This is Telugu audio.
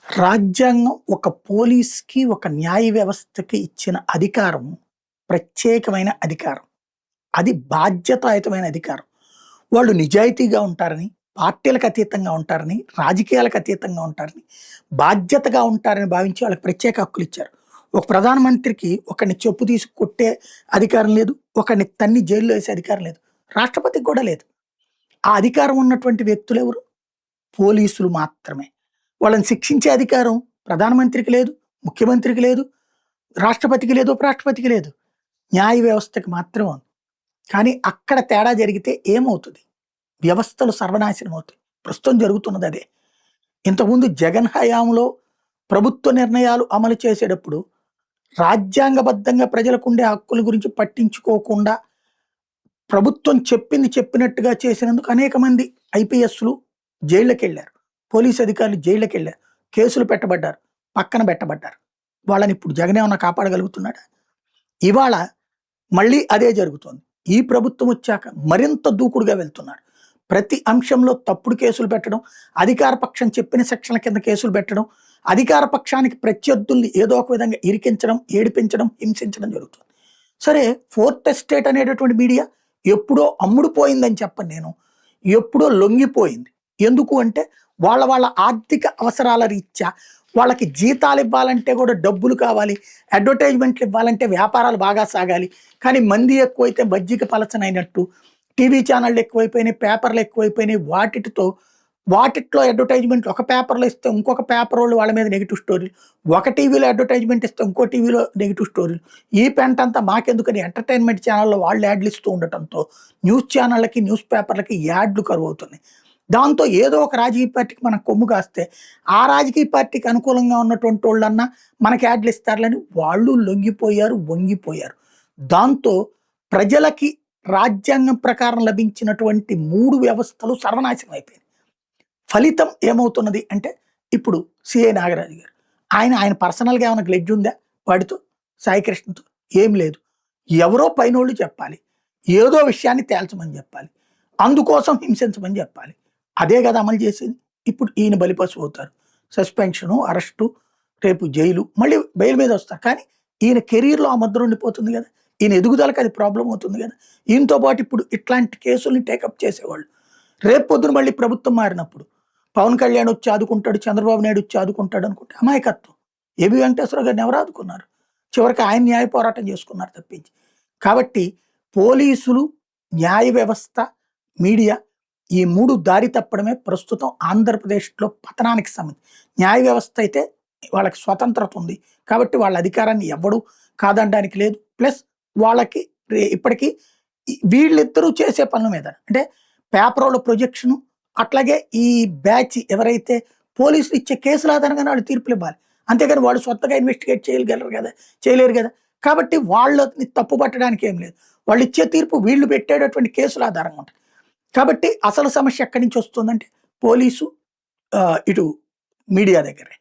రాజ్యాంగం ఒక పోలీస్‌కి, ఒక న్యాయ వ్యవస్థకి ఇచ్చిన అధికారం ప్రత్యేకమైన అధికారం. అది బాధ్యతాయుతమైన అధికారం. వాళ్ళు నిజాయితీగా ఉంటారని, పార్టీలకు అతీతంగా ఉంటారని, రాజకీయాలకు అతీతంగా ఉంటారని, బాధ్యతగా ఉంటారని భావించి వాళ్ళకి ప్రత్యేక హక్కులిచ్చారు. ఒక ప్రధానమంత్రికి ఒకడిని చెప్పు తీసి కొట్టే అధికారం లేదు. ఒకడిని తన్ని జైల్‌లో ఏసే అధికారం లేదు. రాష్ట్రపతికి కూడా లేదు. ఆ అధికారం ఉన్నటువంటి వ్యక్తులెవరు? పోలీసులు మాత్రమే. వాళ్ళని శిక్షించే అధికారం ప్రధానమంత్రికి లేదు, ముఖ్యమంత్రికి లేదు, రాష్ట్రపతికి లేదు, ఉపరాష్ట్రపతికి లేదు. న్యాయ వ్యవస్థకి మాత్రమే ఉంది. కానీ అక్కడ తేడా జరిగితే ఏమవుతది? వ్యవస్థలు సర్వనాశనం అవుతాయి. ప్రస్తుతం జరుగుతున్నది అదే. ఇంతకుముందు జగన్ హయాంలో ప్రభుత్వ నిర్ణయాలు అమలు చేసేటప్పుడు రాజ్యాంగబద్ధంగా ప్రజలకుండే హక్కుల గురించి పట్టించుకోకుండా ప్రభుత్వం చెప్పింది చెప్పినట్టుగా చేసినందుకు అనేక మంది ఐపీఎస్‌లు జైళ్ళకెళ్లారు. పోలీసు అధికారులు జైళ్ళకెళ్లారు. కేసులు పెట్టబడ్డారు. పక్కన పెట్టబడ్డారు. వాళ్ళని ఇప్పుడు జగన్ ఏమన్నా కాపాడగలుగుతున్నాడా? ఇవాళ మళ్ళీ అదే జరుగుతోంది. ఈ ప్రభుత్వం వచ్చాక మరింత దూకుడుగా వెళ్తున్నారు. ప్రతి అంశంలో తప్పుడు కేసులు పెట్టడం, అధికార పక్షం చెప్పిన సెక్షన్ల కింద కేసులు పెట్టడం, అధికార పక్షానికి ప్రత్యర్థుల్ని ఏదో ఒక విధంగా ఇరికించడం, ఏడిపించడం, హింసించడం జరుగుతుంది. సరే, ఫోర్త్ ఎస్టేట్ అనేటటువంటి మీడియా ఎప్పుడో అమ్ముడు పోయిందని చెప్పను నేను. ఎప్పుడో లొంగిపోయింది. ఎందుకు అంటే వాళ్ళ ఆర్థిక అవసరాల రీత్యా వాళ్ళకి జీతాలు ఇవ్వాలంటే కూడా డబ్బులు కావాలి. అడ్వర్టైజ్మెంట్లు ఇవ్వాలంటే వ్యాపారాలు బాగా సాగాలి. కానీ మంది ఎక్కువైతే మజ్జిగ పలచనైనట్టు టీవీ ఛానళ్ళు ఎక్కువైపోయినాయి, పేపర్లు ఎక్కువైపోయినాయి. వాటిట్లో అడ్వర్టైజ్మెంట్లు ఒక పేపర్‌లో ఇస్తే ఇంకొక పేపరోళ్ళు వాళ్ళ మీద నెగెటివ్ స్టోరీలు. ఒక టీవీలో అడ్వర్టైజ్మెంట్ ఇస్తే ఇంకో టీవీలో నెగెటివ్ స్టోరీలు. ఈ పెంటంతా మాకెందుకని ఎంటర్‌టైన్‌మెంట్ ఛానల్‌లో వాళ్ళు యాడ్‌లు ఇస్తూ ఉండటంతో న్యూస్ ఛానళ్ళకి, న్యూస్ పేపర్‌లకి యాడ్‌లు కరువవుతున్నాయి. దాంతో ఏదో ఒక రాజకీయ పార్టీకి మనం కొమ్ము కాస్తే, ఆ రాజకీయ పార్టీకి అనుకూలంగా ఉన్నటువంటోళ్ళన్నా మనకి యాడ్‌లు ఇస్తారులని వాళ్ళు లొంగిపోయారు, వంగిపోయారు. దాంతో ప్రజలకి రాజ్యాంగం ప్రకారం లభించినటువంటి 3 వ్యవస్థలు సర్వనాశనం అయిపోయినాయి. ఫలితం ఏమవుతున్నది అంటే, ఇప్పుడు సిఐ నాగరాజు గారు. ఆయన పర్సనల్‌గా ఏమైనా గ్లెడ్జ్ ఉందా వాడితో? సాయికృష్ణతో? ఏం లేదు. ఎవరో పైనోళ్ళు చెప్పాలి. ఏదో విషయాన్ని తేల్చమని చెప్పాలి. అందుకోసం హింసించమని చెప్పాలి. అదే కదా అమలు చేసేది. ఇప్పుడు ఈయన బలిపశువు అవుతారు. సస్పెన్షను, అరెస్టు, రేపు జైలు, మళ్ళీ బెయిల్ మీద వస్తారు. కానీ ఈయన కెరీర్‌లో ఆ ముద్ర ఉండిపోతుంది కదా! ఈయన ఎదుగుదలకి అది ప్రాబ్లమ్ అవుతుంది కదా! ఈయనతో పాటు ఇప్పుడు ఇట్లాంటి కేసుల్ని టేకప్ చేసేవాళ్ళు. రేపు పొద్దున మళ్ళీ ప్రభుత్వం మారినప్పుడు పవన్ కళ్యాణ్ వచ్చి ఆదుకుంటాడు, చంద్రబాబు నాయుడు వచ్చి ఆదుకుంటాడు అనుకుంటే అమాయకత్వం. ఏబీ వెంకటేశ్వరరావు గారిని ఎవరు ఆదుకున్నారు? చివరికి ఆయన న్యాయ పోరాటం చేసుకున్నారు తప్పించి. కాబట్టి పోలీసులు, న్యాయ వ్యవస్థ, మీడియా ఈ 3 దారి తప్పడమే ప్రస్తుతం ఆంధ్రప్రదేశ్‌లో పతనానికి న్యాయ వ్యవస్థ అయితే వాళ్ళకి స్వతంత్రత ఉంది. కాబట్టి వాళ్ళ అధికారాన్ని ఎవ్వడు కాదనడానికి లేదు. ప్లస్ వాళ్ళకి ఇప్పటికి వీళ్ళిద్దరూ చేసే పనుల మీద అంటే పేపరోళ్ళ ప్రొజెక్షను, అట్లాగే ఈ బ్యాచ్ ఎవరైతే పోలీసులు ఇచ్చే కేసుల ఆధారంగానే వాళ్ళు తీర్పులివ్వాలి. అంతేగాని వాళ్ళు స్వతహాగా ఇన్వెస్టిగేట్ చేయలేరు కదా! కాబట్టి వాళ్ళని తప్పుపట్టడానికి ఏం లేదు. వాళ్ళు ఇచ్చే తీర్పు వీళ్ళు పెట్టేటటువంటి కేసుల ఆధారంగా ఉంటది. కాబట్టి అసలు సమస్య ఎక్కడి నుంచి వస్తుందంటే పోలీసు, ఇటు మీడియా దగ్గరే.